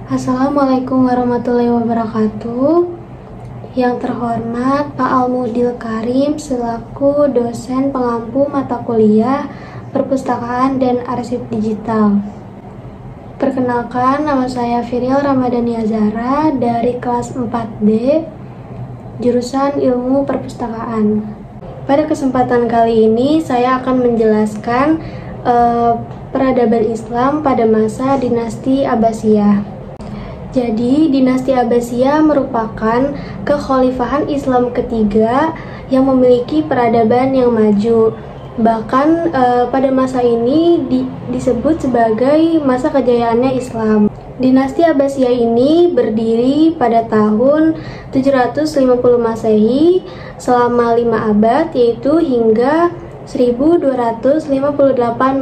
Assalamualaikum warahmatullahi wabarakatuh. Yang terhormat Pak Almudil Karim selaku dosen pengampu mata kuliah Perpustakaan dan Arsip Digital. Perkenalkan, nama saya Firil Ramadhania Zahra dari kelas 4D, jurusan Ilmu Perpustakaan. Pada kesempatan kali ini saya akan menjelaskan peradaban Islam pada masa dinasti Abbasiyah. Jadi, dinasti Abbasiyah merupakan kekhalifahan Islam ketiga yang memiliki peradaban yang maju. Bahkan pada masa ini disebut sebagai masa kejayaannya Islam. Dinasti Abbasiyah ini berdiri pada tahun 750 Masehi selama 5 abad, yaitu hingga 1258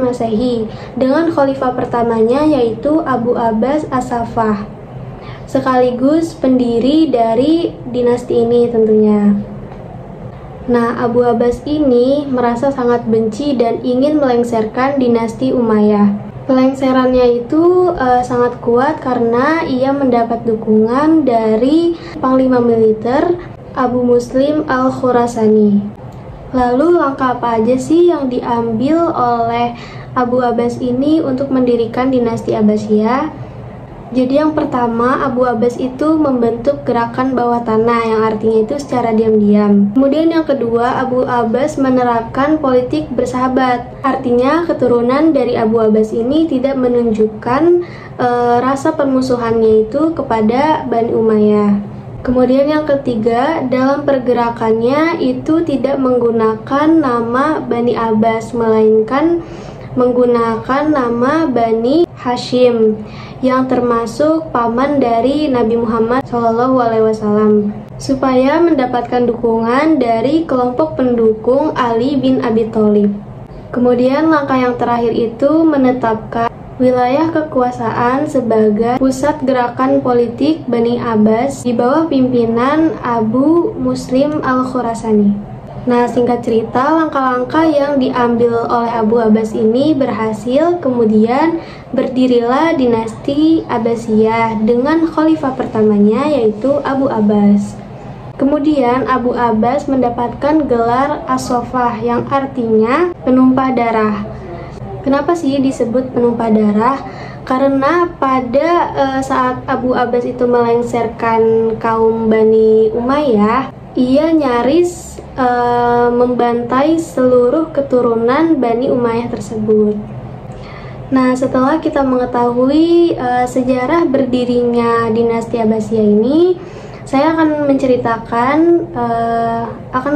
Masehi, dengan khalifah pertamanya yaitu Abu Abbas As-Saffah, sekaligus pendiri dari dinasti ini tentunya. Nah, Abu Abbas ini merasa sangat benci dan ingin melengsarkan dinasti Umayyah. Pelengserannya itu sangat kuat karena ia mendapat dukungan dari Panglima Militer Abu Muslim Al-Khurasani. Lalu langkah apa aja sih yang diambil oleh Abu Abbas ini untuk mendirikan dinasti Abbasiyah? Jadi yang pertama, Abu Abbas itu membentuk gerakan bawah tanah yang artinya itu secara diam-diam. Kemudian yang kedua, Abu Abbas menerapkan politik bersahabat. Artinya keturunan dari Abu Abbas ini tidak menunjukkan rasa permusuhannya itu kepada Bani Umayyah. Kemudian yang ketiga, dalam pergerakannya itu tidak menggunakan nama Bani Abbas, melainkan menggunakan nama Bani Hashim, yang termasuk paman dari Nabi Muhammad SAW, supaya mendapatkan dukungan dari kelompok pendukung Ali bin Abi Thalib. Kemudian langkah yang terakhir itu menetapkan wilayah kekuasaan sebagai pusat gerakan politik Bani Abbas di bawah pimpinan Abu Muslim Al-Khurasani. Nah, singkat cerita, langkah-langkah yang diambil oleh Abu Abbas ini berhasil. Kemudian berdirilah dinasti Abbasiyah dengan khalifah pertamanya yaitu Abu Abbas. Kemudian Abu Abbas mendapatkan gelar As-Saffah yang artinya penumpah darah. Kenapa sih disebut penumpah darah? Karena pada saat Abu Abbas itu melengsarkan kaum Bani Umayyah, ia nyaris membantai seluruh keturunan Bani Umayyah tersebut. Nah, setelah kita mengetahui sejarah berdirinya dinasti Abbasiyah ini, saya akan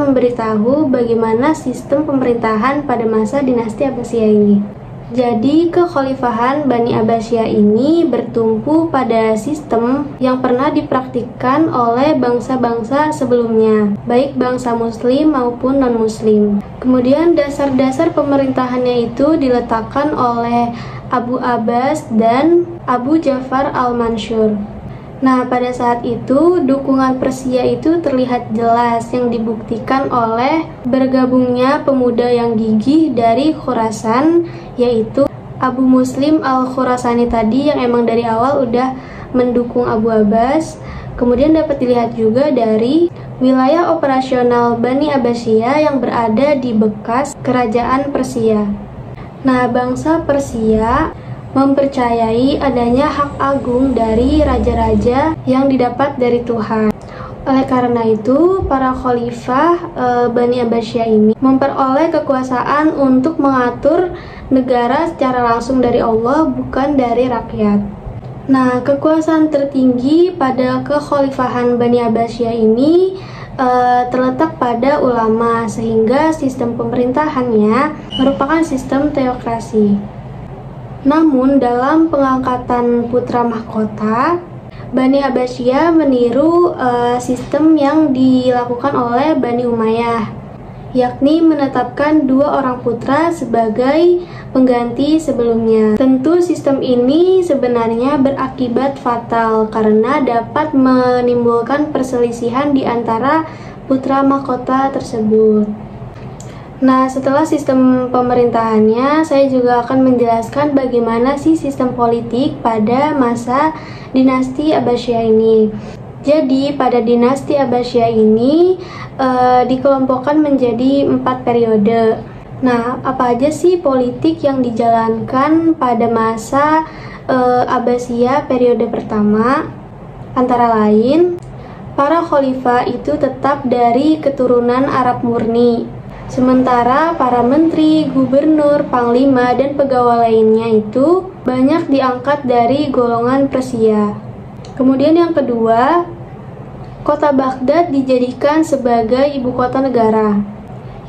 memberitahu bagaimana sistem pemerintahan pada masa dinasti Abbasiyah ini. Jadi, kekhalifahan Bani Abbasiyah ini bertumpu pada sistem yang pernah dipraktikkan oleh bangsa-bangsa sebelumnya, baik bangsa muslim maupun non-muslim. Kemudian dasar-dasar pemerintahannya itu diletakkan oleh Abu Abbas dan Abu Ja'far al-Mansur. Nah, pada saat itu dukungan Persia itu terlihat jelas yang dibuktikan oleh bergabungnya pemuda yang gigih dari Khurasan, yaitu Abu Muslim Al-Khurasani tadi yang emang dari awal udah mendukung Abu Abbas. Kemudian dapat dilihat juga dari wilayah operasional Bani Abbasiyah yang berada di bekas kerajaan Persia. Nah, bangsa Persia mempercayai adanya hak agung dari raja-raja yang didapat dari Tuhan. Oleh karena itu, para khalifah Bani Abbasiyah ini memperoleh kekuasaan untuk mengatur negara secara langsung dari Allah, bukan dari rakyat. Nah, kekuasaan tertinggi pada kekhalifahan Bani Abbasiyah ini terletak pada ulama, sehingga sistem pemerintahannya merupakan sistem teokrasi. Namun dalam pengangkatan putra mahkota, Bani Abbasiyah meniru sistem yang dilakukan oleh Bani Umayyah, yakni menetapkan 2 orang putra sebagai pengganti sebelumnya. Tentu sistem ini sebenarnya berakibat fatal karena dapat menimbulkan perselisihan di antara putra mahkota tersebut. Nah, setelah sistem pemerintahannya, saya juga akan menjelaskan bagaimana sih sistem politik pada masa dinasti Abbasiyah ini. Jadi, pada dinasti Abbasiyah ini dikelompokkan menjadi 4 periode. Nah, apa aja sih politik yang dijalankan pada masa Abbasiyah periode pertama? Antara lain, para khalifah itu tetap dari keturunan Arab murni. Sementara para menteri, gubernur, panglima, dan pegawai lainnya itu banyak diangkat dari golongan Persia. Kemudian yang kedua, kota Baghdad dijadikan sebagai ibu kota negara,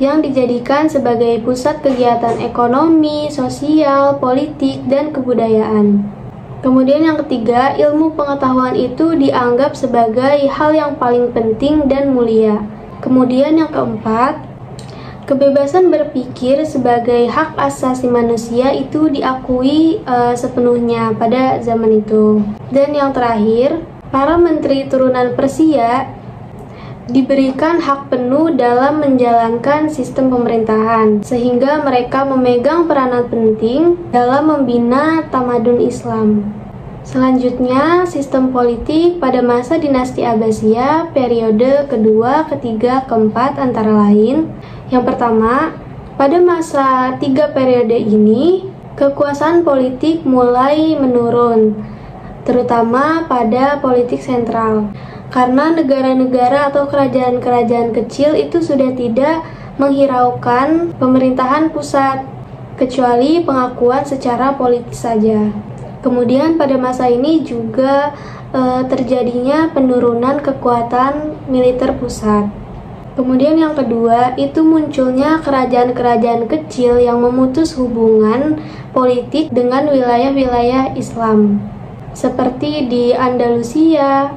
yang dijadikan sebagai pusat kegiatan ekonomi, sosial, politik, dan kebudayaan. Kemudian yang ketiga, ilmu pengetahuan itu dianggap sebagai hal yang paling penting dan mulia. Kemudian yang keempat, kebebasan berpikir sebagai hak asasi manusia itu diakui sepenuhnya pada zaman itu. Dan yang terakhir, para menteri turunan Persia diberikan hak penuh dalam menjalankan sistem pemerintahan, sehingga mereka memegang peranan penting dalam membina tamadun Islam. Selanjutnya, sistem politik pada masa dinasti Abbasiyah periode kedua, ketiga, keempat antara lain. Yang pertama, pada masa 3 periode ini, kekuasaan politik mulai menurun, terutama pada politik sentral, karena negara-negara atau kerajaan-kerajaan kecil itu sudah tidak menghiraukan pemerintahan pusat, kecuali pengakuan secara politis saja. Kemudian pada masa ini juga terjadinya penurunan kekuatan militer pusat. Kemudian yang kedua, itu munculnya kerajaan-kerajaan kecil yang memutus hubungan politik dengan wilayah-wilayah Islam, seperti di Andalusia,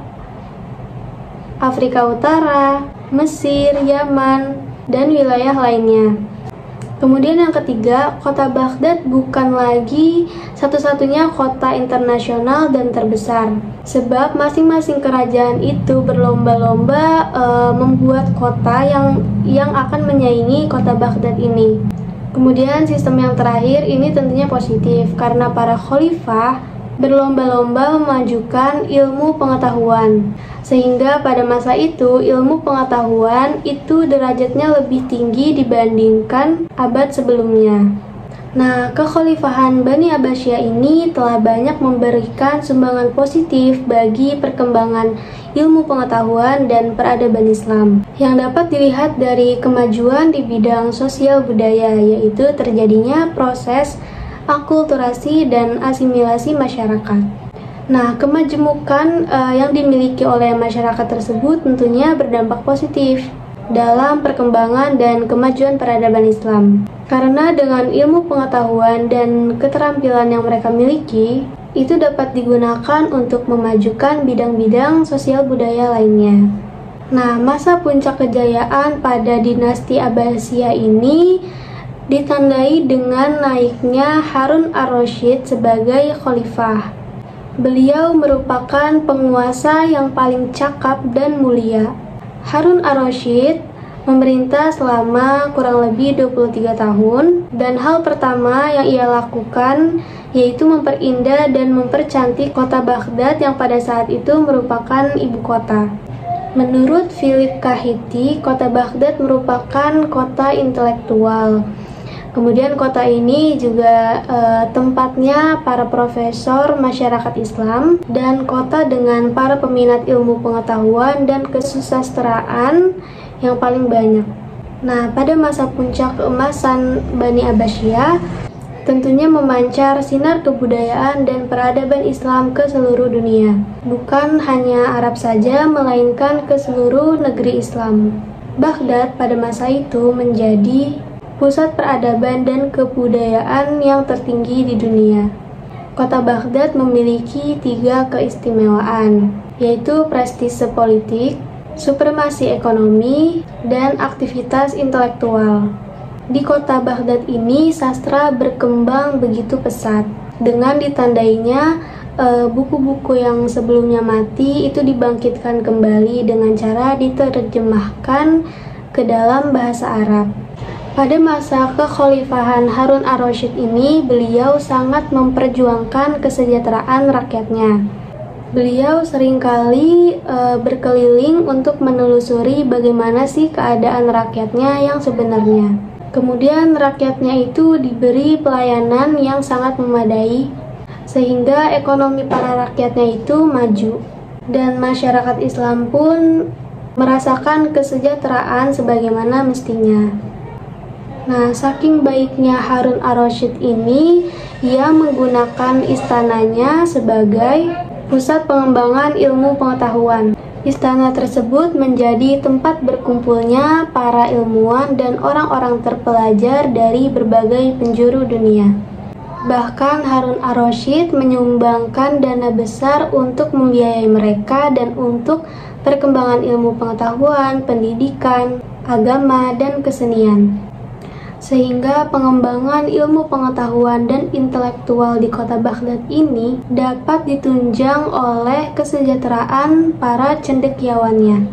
Afrika Utara, Mesir, Yaman, dan wilayah lainnya. Kemudian yang ketiga, kota Baghdad bukan lagi satu-satunya kota internasional dan terbesar, sebab masing-masing kerajaan itu berlomba-lomba membuat kota yang akan menyaingi kota Baghdad ini. Kemudian sistem yang terakhir ini tentunya positif, karena para khalifah berlomba-lomba memajukan ilmu pengetahuan, sehingga pada masa itu ilmu pengetahuan itu derajatnya lebih tinggi dibandingkan abad sebelumnya. Nah, kekhalifahan Bani Abbasiyah ini telah banyak memberikan sumbangan positif bagi perkembangan ilmu pengetahuan dan peradaban Islam, yang dapat dilihat dari kemajuan di bidang sosial budaya, yaitu terjadinya proses akulturasi dan asimilasi masyarakat. Nah, kemajemukan yang dimiliki oleh masyarakat tersebut tentunya berdampak positif dalam perkembangan dan kemajuan peradaban Islam. Karena dengan ilmu pengetahuan dan keterampilan yang mereka miliki, itu dapat digunakan untuk memajukan bidang-bidang sosial budaya lainnya. Nah, masa puncak kejayaan pada dinasti Abbasiyah ini ditandai dengan naiknya Harun ar-Rasyid sebagai khalifah. Beliau merupakan penguasa yang paling cakap dan mulia. Harun ar-Rasyid memerintah selama kurang lebih 23 tahun, dan hal pertama yang ia lakukan yaitu memperindah dan mempercantik kota Baghdad yang pada saat itu merupakan ibu kota. Menurut Philip Kahiti, kota Baghdad merupakan kota intelektual. Kemudian kota ini juga tempatnya para profesor masyarakat Islam dan kota dengan para peminat ilmu pengetahuan dan kesusastraan yang paling banyak. Nah, pada masa puncak keemasan Bani Abbasiyah, tentunya memancar sinar kebudayaan dan peradaban Islam ke seluruh dunia. Bukan hanya Arab saja, melainkan ke seluruh negeri Islam. Baghdad pada masa itu menjadi pusat peradaban dan kebudayaan yang tertinggi di dunia. Kota Baghdad memiliki 3 keistimewaan, yaitu prestise politik, supremasi ekonomi, dan aktivitas intelektual. Di kota Baghdad ini, sastra berkembang begitu pesat, dengan ditandainya buku-buku yang sebelumnya mati itu dibangkitkan kembali dengan cara diterjemahkan ke dalam bahasa Arab. Pada masa kekhalifahan Harun ar-Rasyid ini, beliau sangat memperjuangkan kesejahteraan rakyatnya. Beliau seringkali berkeliling untuk menelusuri bagaimana sih keadaan rakyatnya yang sebenarnya. Kemudian rakyatnya itu diberi pelayanan yang sangat memadai, sehingga ekonomi para rakyatnya itu maju. Dan masyarakat Islam pun merasakan kesejahteraan sebagaimana mestinya. Nah, saking baiknya Harun ar-Rasyid ini, ia menggunakan istananya sebagai pusat pengembangan ilmu pengetahuan. Istana tersebut menjadi tempat berkumpulnya para ilmuwan dan orang-orang terpelajar dari berbagai penjuru dunia. Bahkan Harun ar-Rasyid menyumbangkan dana besar untuk membiayai mereka dan untuk perkembangan ilmu pengetahuan, pendidikan, agama, dan kesenian. Sehingga pengembangan ilmu pengetahuan dan intelektual di kota Baghdad ini dapat ditunjang oleh kesejahteraan para cendekiawannya.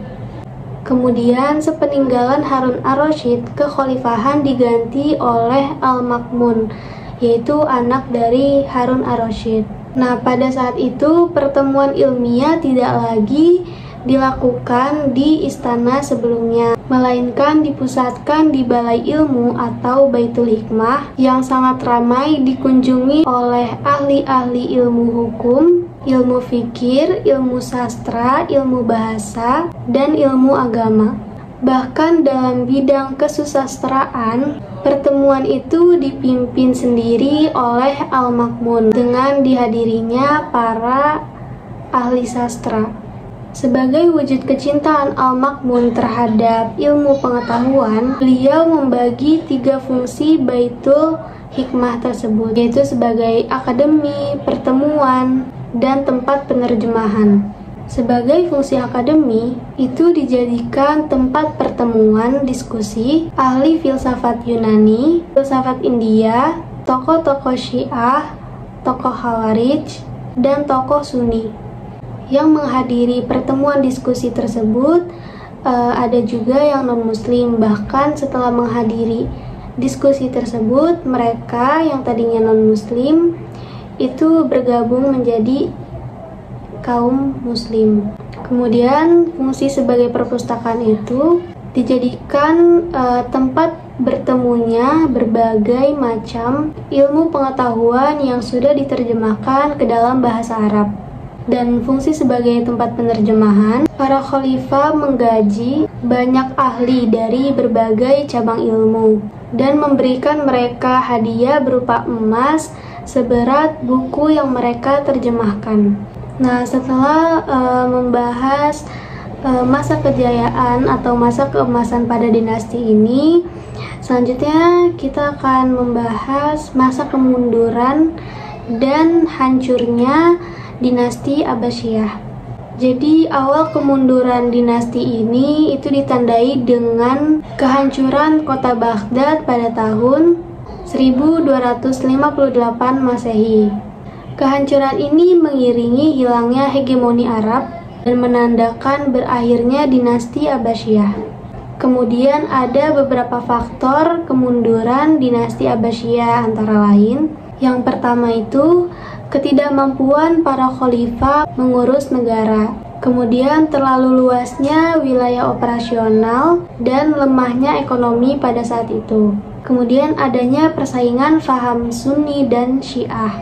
Kemudian sepeninggalan Harun ar-Rasyid, kekhalifahan diganti oleh Al-Ma'mun, yaitu anak dari Harun ar-Rasyid. Nah, pada saat itu pertemuan ilmiah tidak lagi dilakukan di istana sebelumnya, melainkan dipusatkan di Balai Ilmu atau Baitul Hikmah yang sangat ramai dikunjungi oleh ahli-ahli ilmu hukum, ilmu fikir, ilmu sastra, ilmu bahasa, dan ilmu agama. Bahkan dalam bidang kesusastraan, pertemuan itu dipimpin sendiri oleh Al-Ma'mun dengan dihadirinya para ahli sastra. Sebagai wujud kecintaan Al-Ma'mun terhadap ilmu pengetahuan, beliau membagi 3 fungsi Baitul Hikmah tersebut, yaitu sebagai akademi, pertemuan, dan tempat penerjemahan. Sebagai fungsi akademi, itu dijadikan tempat pertemuan diskusi ahli filsafat Yunani, filsafat India, tokoh-tokoh Syiah, tokoh Khawarij, dan tokoh Sunni. Yang menghadiri pertemuan diskusi tersebut ada juga yang non-muslim. Bahkan setelah menghadiri diskusi tersebut, mereka yang tadinya non-muslim itu bergabung menjadi kaum muslim. Kemudian fungsi sebagai perpustakaan itu dijadikan tempat bertemunya berbagai macam ilmu pengetahuan yang sudah diterjemahkan ke dalam bahasa Arab. Dan fungsi sebagai tempat penerjemahan, para khalifah menggaji banyak ahli dari berbagai cabang ilmu dan memberikan mereka hadiah berupa emas seberat buku yang mereka terjemahkan. Nah, setelah membahas masa kejayaan atau masa keemasan pada dinasti ini, selanjutnya kita akan membahas masa kemunduran dan hancurnya dinasti Abbasiyah. Jadi awal kemunduran dinasti ini itu ditandai dengan kehancuran kota Baghdad pada tahun 1258 Masehi. Kehancuran ini mengiringi hilangnya hegemoni Arab dan menandakan berakhirnya dinasti Abbasiyah. Kemudian ada beberapa faktor kemunduran dinasti Abbasiyah, antara lain yang pertama itu ketidakmampuan para khalifah mengurus negara, kemudian terlalu luasnya wilayah operasional dan lemahnya ekonomi pada saat itu. Kemudian adanya persaingan faham Sunni dan Syiah.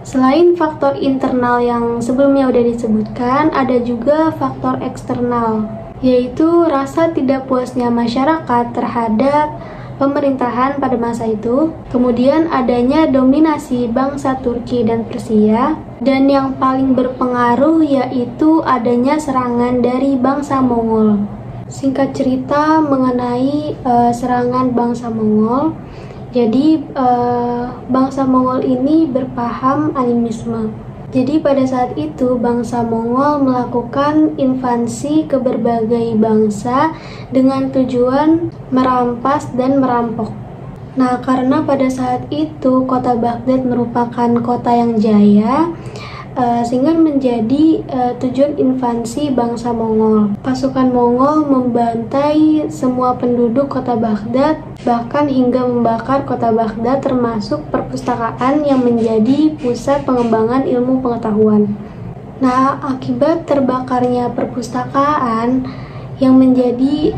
Selain faktor internal yang sebelumnya sudah disebutkan, ada juga faktor eksternal, yaitu rasa tidak puasnya masyarakat terhadap pemerintahan pada masa itu, kemudian adanya dominasi bangsa Turki dan Persia, dan yang paling berpengaruh yaitu adanya serangan dari bangsa Mongol. Singkat cerita mengenai serangan bangsa Mongol, jadi bangsa Mongol ini berpaham animisme. Jadi pada saat itu bangsa Mongol melakukan invasi ke berbagai bangsa dengan tujuan merampas dan merampok. Nah, karena pada saat itu kota Baghdad merupakan kota yang jaya, sehingga menjadi tujuan invasi bangsa Mongol. Pasukan Mongol membantai semua penduduk kota Baghdad, bahkan hingga membakar kota Baghdad termasuk perpustakaan yang menjadi pusat pengembangan ilmu pengetahuan. Nah, akibat terbakarnya perpustakaan yang menjadi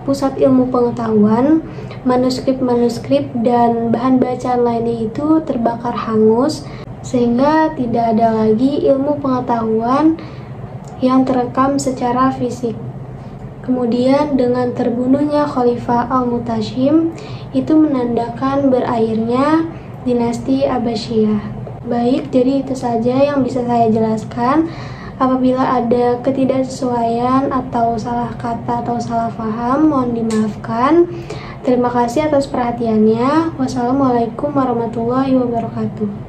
pusat ilmu pengetahuan, manuskrip-manuskrip dan bahan bacaan lainnya itu terbakar hangus, sehingga tidak ada lagi ilmu pengetahuan yang terekam secara fisik. Kemudian dengan terbunuhnya Khalifah Al-Mutashim, itu menandakan berakhirnya dinasti Abbasiyah. Baik, jadi itu saja yang bisa saya jelaskan. Apabila ada ketidaksesuaian atau salah kata atau salah paham, mohon dimaafkan. Terima kasih atas perhatiannya. Wassalamualaikum warahmatullahi wabarakatuh.